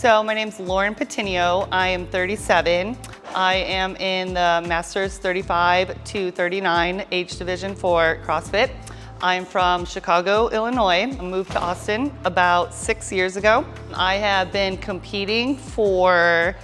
So my name's Lauren Pettineo. I am 37. I am in the Masters 35 to 39 age division for CrossFit. I'm from Chicago, Illinois. I moved to Austin about 6 years ago. I have been competing for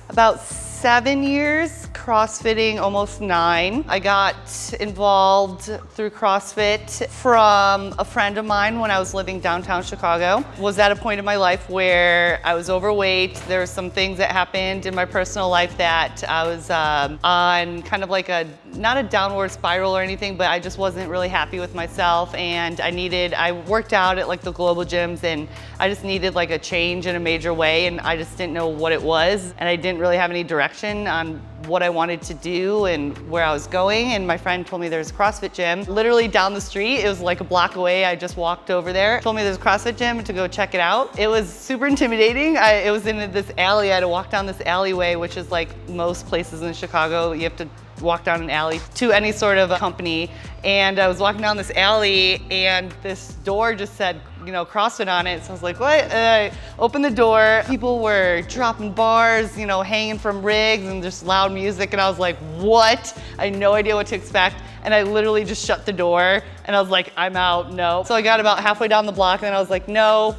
about 7 years, CrossFitting almost 9. I got involved through CrossFit from a friend of mine when I was living downtown Chicago. Was at a point in my life where I was overweight. There were some things that happened in my personal life that I was on kind of like not a downward spiral or anything, but I just wasn't really happy with myself, and I worked out at like the global gyms, and I just needed like a change in a major way, and I just didn't know what it was, and I didn't really have any direction on what I wanted to do and where I was going. And my friend told me there's a CrossFit gym literally down the street. It was like a block away. I just walked over there, told me there's a CrossFit gym to go check it out. It was super intimidating. It was in this alley. I had to walk down this alleyway, which is like most places in Chicago. You have to walk down an alley to any sort of a company. And I was walking down this alley and this door just said, CrossFit on it. So I was like, what? And I opened the door. People were dropping bars, hanging from rigs and just loud music. And I was like, what? I had no idea what to expect. And I literally just shut the door and I was like, I'm out, no. So I got about halfway down the block and then I was like, no,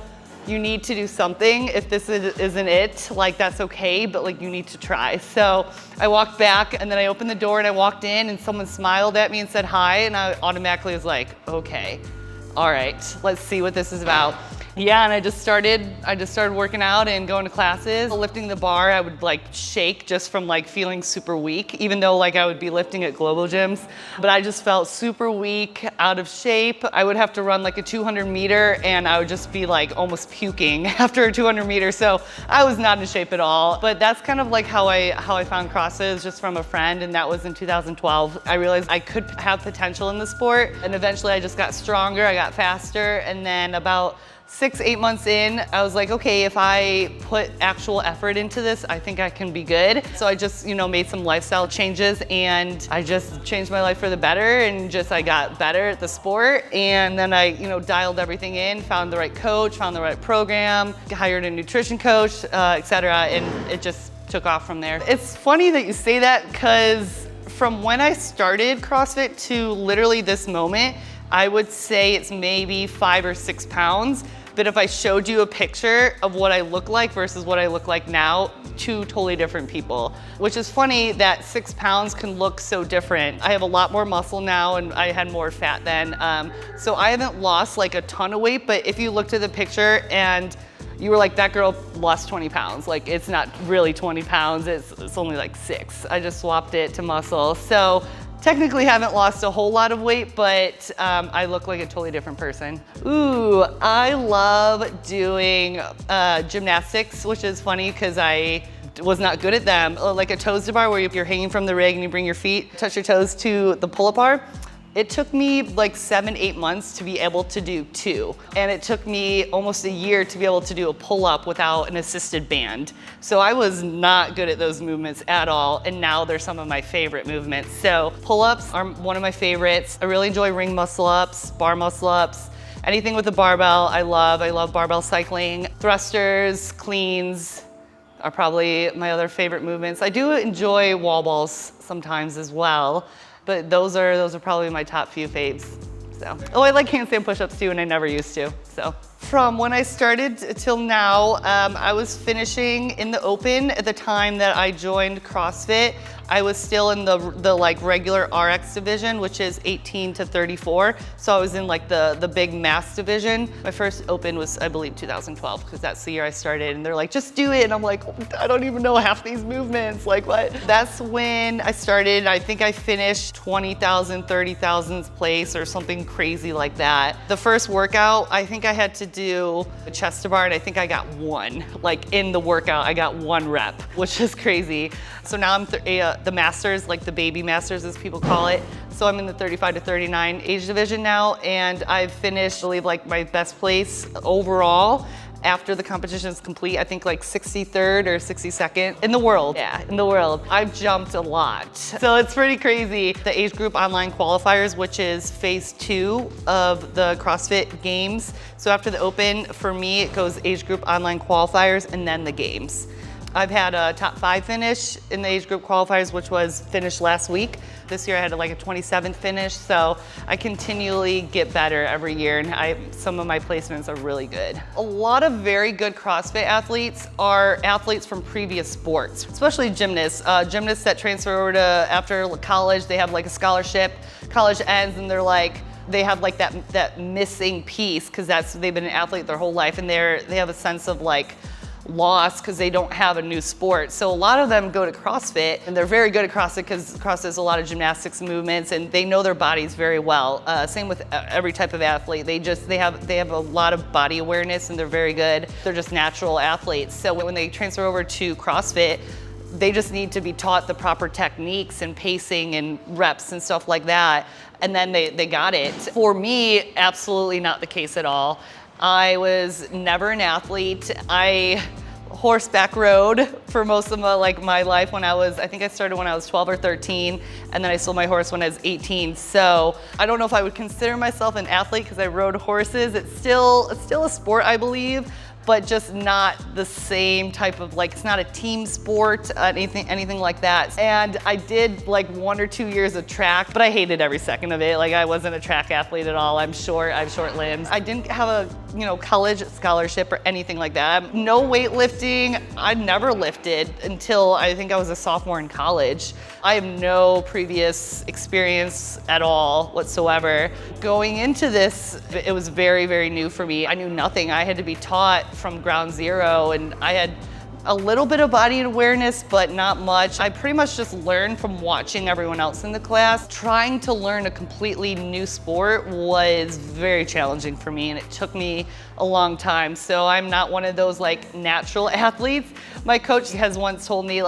you need to do something. If this isn't it, like that's okay, but like you need to try. So I walked back and then I opened the door and I walked in and someone smiled at me and said hi, and I automatically was like, okay, all right, let's see what this is about. Yeah, and I just started working out and going to classes. Lifting the bar, I would like shake just from like feeling super weak, even though like I would be lifting at global gyms. But I just felt super weak, out of shape. I would have to run like a 200 meter and I would just be like almost puking after a 200 meter. So I was not in shape at all. But that's kind of like how I found CrossFit, is just from a friend, and that was in 2012. I realized I could have potential in the sport, and eventually I just got stronger, I got faster, and then about 6-8 months in, I was like, okay, if I put actual effort into this, I think I can be good. So I just, made some lifestyle changes, and I just changed my life for the better, and I got better at the sport. And then I, dialed everything in, found the right coach, found the right program, hired a nutrition coach, etc. And it just took off from there. It's funny that you say that, because from when I started CrossFit to literally this moment, I would say it's maybe 5 or 6 pounds. But if I showed you a picture of what I look like versus what I look like now, 2 totally different people. Which is funny that 6 pounds can look so different. I have a lot more muscle now, and I had more fat then. So I haven't lost like a ton of weight, but if you looked at the picture and you were like, that girl lost 20 pounds. Like, it's not really 20 pounds, it's only like 6. I just swapped it to muscle. So technically haven't lost a whole lot of weight, but I look like a totally different person. Ooh, I love doing gymnastics, which is funny because I was not good at them. Like a toes to bar, where you're hanging from the rig and you bring your feet, touch your toes to the pull-up bar. It took me like 7-8 months to be able to do 2. And it took me almost a year to be able to do a pull-up without an assisted band. So I was not good at those movements at all, and now they're some of my favorite movements. So pull-ups are one of my favorites. I really enjoy ring muscle-ups, bar muscle-ups, anything with a barbell I love. I love barbell cycling. Thrusters, cleans are probably my other favorite movements. I do enjoy wall balls sometimes as well. But those are probably my top few faves. So, I like handstand push-ups too, and I never used to. So, from when I started till now, I was finishing in the open at the time that I joined CrossFit. I was still in the like regular RX division, which is 18 to 34. So I was in like the big mass division. My first open was, I believe, 2012, because that's the year I started. And they're like, just do it. And I'm like, I don't even know half these movements. Like, what? That's when I started. I think I finished 20,000, 30,000th place or something crazy like that. The first workout, I think I had to do a chest to bar, and I think I got 1. Like in the workout, I got 1 rep, which is crazy. So now I'm the masters, like the baby masters as people call it. So I'm in the 35 to 39 age division now, and I've finished, I believe, like my best place overall. after the competition is complete. I think like 63rd or 62nd in the world. Yeah, in the world. I've jumped a lot. So it's pretty crazy. The age group online qualifiers, which is phase 2 of the CrossFit Games. So after the Open, for me, it goes age group online qualifiers and then the Games. I've had a top 5 finish in the age group qualifiers, which was finished last week. This year I had like a 27th finish, so I continually get better every year, and some of my placements are really good. A lot of very good CrossFit athletes are athletes from previous sports, especially gymnasts. Gymnasts that transfer over to after college, they have like a scholarship. College ends and they have like that missing piece because they've been an athlete their whole life, and they have a sense of like lost because they don't have a new sport. So a lot of them go to CrossFit, and they're very good at CrossFit because CrossFit has a lot of gymnastics movements, and they know their bodies very well. Same with every type of athlete. They have a lot of body awareness, and they're very good. They're just natural athletes. So when they transfer over to CrossFit, they just need to be taught the proper techniques and pacing and reps and stuff like that, and then they got it. For me, absolutely not the case at all. I was never an athlete. I horseback rode for most of my life. I think I started when I was 12 or 13, and then I sold my horse when I was 18. So I don't know if I would consider myself an athlete because I rode horses. It's still a sport, I believe, but just not the same type of, it's not a team sport, anything like that. And I did 1 or 2 years of track, but I hated every second of it. I wasn't a track athlete at all. I'm short, I have short limbs. I didn't have a college scholarship or anything like that. No weightlifting. I never lifted until I think I was a sophomore in college. I have no previous experience at all whatsoever. Going into this, it was very, very new for me. I knew nothing. I had to be taught from ground zero, and I had a little bit of body awareness, but not much. I pretty much just learned from watching everyone else in the class. Trying to learn a completely new sport was very challenging for me, and it took me a long time. So I'm not one of those natural athletes. My coach has once told me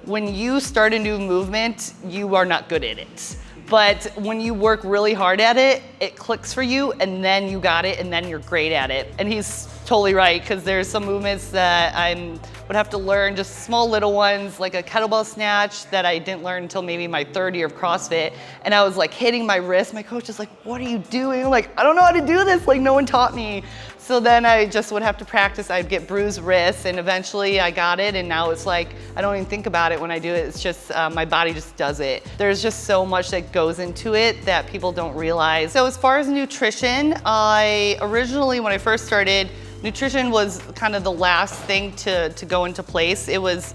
when you start a new movement, you are not good at it. But when you work really hard at it, it clicks for you, and then you got it, and then you're great at it. And he's totally right, because there's some movements that I would have to learn, just small little ones, like a kettlebell snatch that I didn't learn until maybe my 3rd year of CrossFit. And I was hitting my wrist. My coach is like, "What are you doing?" I'm like, "I don't know how to do this. No one taught me." So then I just would have to practice. I'd get bruised wrists, and eventually I got it, and now it's I don't even think about it when I do it. It's just my body just does it. There's just so much that goes into it that people don't realize. So as far as nutrition, originally when I first started, nutrition was kind of the last thing to go into place. It was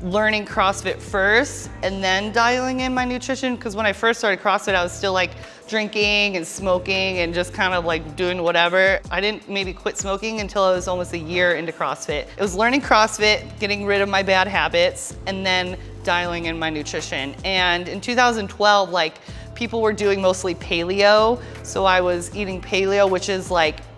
learning CrossFit first and then dialing in my nutrition, because when I first started CrossFit, I was still drinking and smoking and just kind of doing whatever. I didn't maybe quit smoking until I was almost a year into CrossFit. It was learning CrossFit, getting rid of my bad habits, and then dialing in my nutrition. And in 2012, people were doing mostly paleo. So I was eating paleo, which is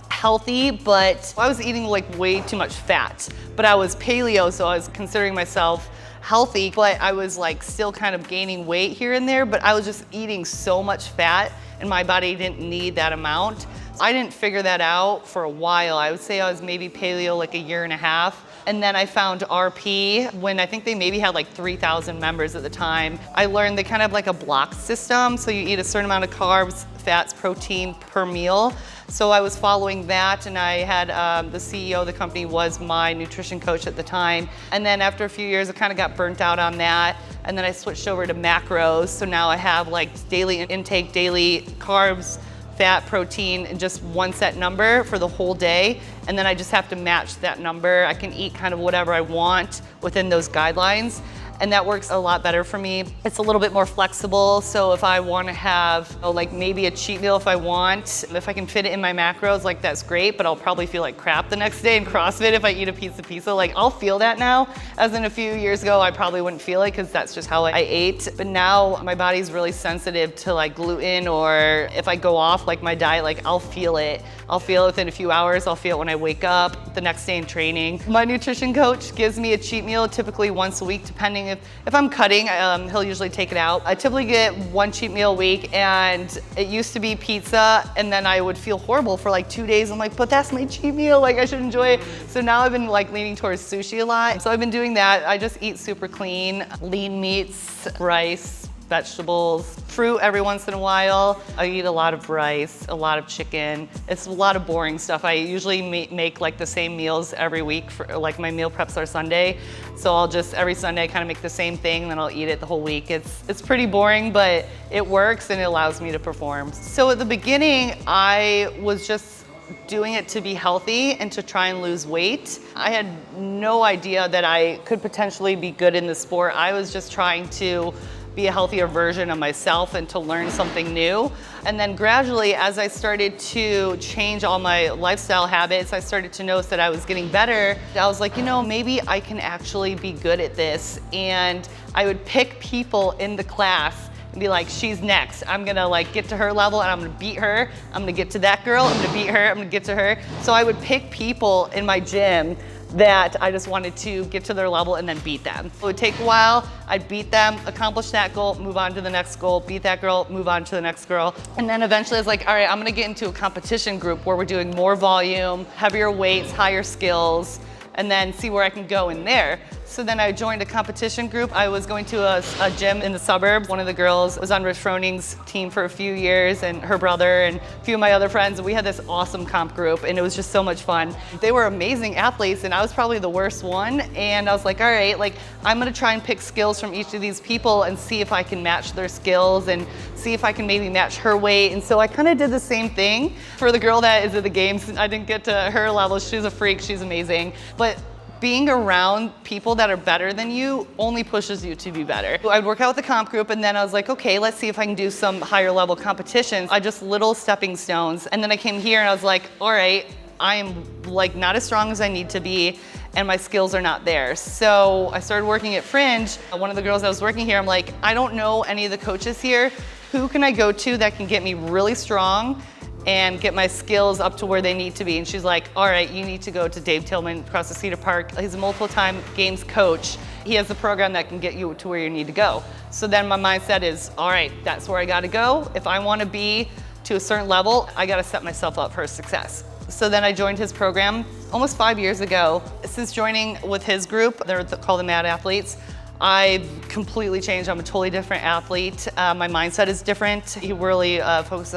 healthy, but I was eating way too much fat. But I was paleo, so I was considering myself healthy, but I was still kind of gaining weight here and there, but I was just eating so much fat, and my body didn't need that amount. I didn't figure that out for a while. I would say I was maybe paleo a year and a half. And then I found RP when I think they maybe had 3,000 members at the time. I learned they kind of have a block system. So you eat a certain amount of carbs, fats, protein per meal. So I was following that, and I had the CEO of the company was my nutrition coach at the time. And then after a few years, I kind of got burnt out on that. And then I switched over to macros. So now I have daily intake, daily carbs, fat, protein, and just one set number for the whole day. And then I just have to match that number. I can eat kind of whatever I want within those guidelines. And that works a lot better for me. It's a little bit more flexible. So if I want to have maybe a cheat meal if I can fit it in my macros, that's great, but I'll probably feel like crap the next day in CrossFit if I eat a piece of pizza. I'll feel that now. As in a few years ago, I probably wouldn't feel it because that's just how I ate. But now my body's really sensitive to gluten, or if I go off my diet, I'll feel it. I'll feel it within a few hours. I'll feel it when I wake up, the next day in training. My nutrition coach gives me a cheat meal typically once a week, depending cutting. If I'm cutting, he'll usually take it out. I typically get one cheat meal a week, and it used to be pizza, and then I would feel horrible for like 2 days. I'm like, but that's my cheat meal, like I should enjoy it. So now I've been like leaning towards sushi a lot. So I've been doing that. I just eat super clean, lean meats, rice, vegetables, fruit every once in a while. I eat a lot of rice, a lot of chicken. It's a lot of boring stuff. I usually make like the same meals every week. For like my meal preps are Sunday. So I'll just every Sunday kind of make the same thing and then I'll eat it the whole week. It's pretty boring, but it works and it allows me to perform. So at the beginning, I was just doing it to be healthy and to try and lose weight. I had no idea that I could potentially be good in the sport. I was just trying to be a healthier version of myself and to learn something new. And then gradually, as I started to change all my lifestyle habits, I started to notice that I was getting better. I was like, you know, maybe I can actually be good at this. And I would pick people in the class and be like, she's next. I'm gonna like get to her level and I'm gonna beat her. I'm gonna get to that girl, I'm gonna beat her, I'm gonna get to her. So I would pick people in my gym that I just wanted to get to their level and then beat them. It would take a while, I'd beat them, accomplish that goal, move on to the next goal, beat that girl, move on to the next girl. And then eventually I was like, all right, I'm gonna get into a competition group where we're doing more volume, heavier weights, higher skills, and then see where I can go in there. So then I joined a competition group. I was going to a gym in the suburbs. One of the girls was on Rich Froning's team for a few years, and her brother and a few of my other friends. We had this awesome comp group, and it was just so much fun. They were amazing athletes, and I was probably the worst one. And I was like, all right, like I'm gonna try and pick skills from each of these people and see if I can match their skills and see if I can maybe match her weight. And so I kind of did the same thing for the girl that is at the games. I didn't get to her level. She's a freak, she's amazing. But being around people that are better than you only pushes you to be better. I'd work out with the comp group and then I was like, okay, let's see if I can do some higher level competitions. I just little stepping stones. And then I came here and I was like, all right, I'm like not as strong as I need to be and my skills are not there. So I started working at Fringe. One of the girls that was working here, I'm like, I don't know any of the coaches here. Who can I go to that can get me really strong and get my skills up to where they need to be? And she's like, all right, you need to go to Dave Tillman across the Cedar Park. He's a multiple-time games coach. He has a program that can get you to where you need to go. So then my mindset is, all right, that's where I gotta go. If I wanna be to a certain level, I gotta set myself up for success. So then I joined his program almost 5 years ago. Since joining with his group, they're called the Mad Athletes, I've completely changed. I'm a totally different athlete. My mindset is different. He really focuses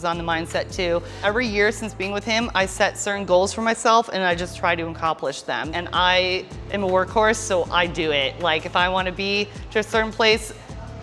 on the mindset too. Every year since being with him, I set certain goals for myself and I just try to accomplish them. And I am a workhorse, so I do it. Like if I want to be to a certain place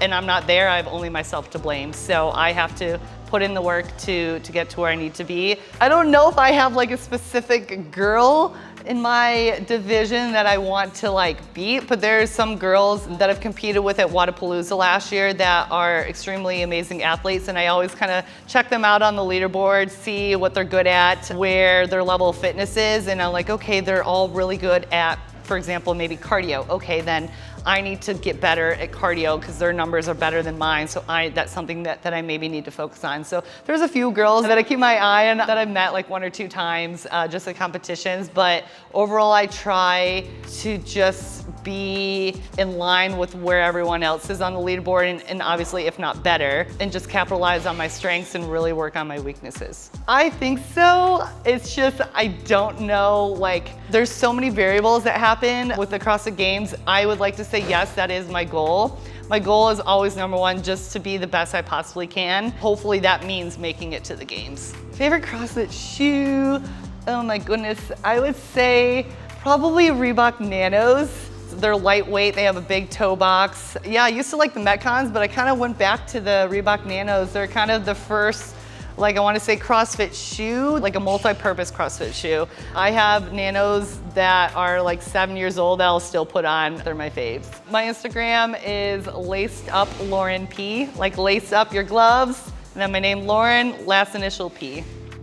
and I'm not there, I have only myself to blame. So I have to put in the work to get to where I need to be. I don't know if I have like a specific girl in my division that I want to like beat, but there's some girls that I've competed with at Wadapalooza last year that are extremely amazing athletes, and I always kind of check them out on the leaderboard, see what they're good at, where their level of fitness is, and I'm like, okay, they're all really good at, for example, maybe cardio. Okay, then I need to get better at cardio because their numbers are better than mine. So that's something that I maybe need to focus on. So there's a few girls that I keep my eye on that I've met like 1 or 2 times just at competitions. But overall, I try to just be in line with where everyone else is on the leaderboard and obviously, if not better, and just capitalize on my strengths and really work on my weaknesses. I think so. It's just, I don't know, like there's so many variables that happen with the CrossFit Games. I would like to say yes, that is my goal. My goal is always number one, just to be the best I possibly can. Hopefully that means making it to the games. Favorite CrossFit shoe? Oh my goodness, I would say probably Reebok Nanos. They're lightweight, they have a big toe box. Yeah, I used to like the Metcons, but I kind of went back to the Reebok Nanos. They're kind of the first, like I want to say CrossFit shoe, like a multi-purpose CrossFit shoe. I have Nanos that are like 7 years old that I'll still put on. They're my faves. My Instagram is Laced Up Lauren P, like lace up your gloves. And then my name Lauren, last initial P.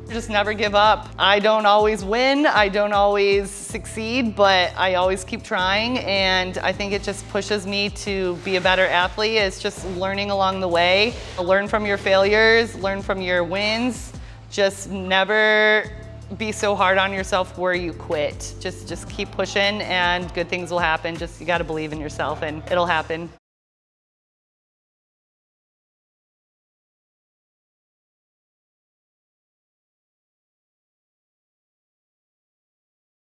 Just never give up. I don't always win, I don't always succeed, but I always keep trying, and I think it just pushes me to be a better athlete. It's just learning along the way. Learn from your failures, learn from your wins. Just never be so hard on yourself where you quit. Just keep pushing and good things will happen. You gotta believe in yourself and it'll happen.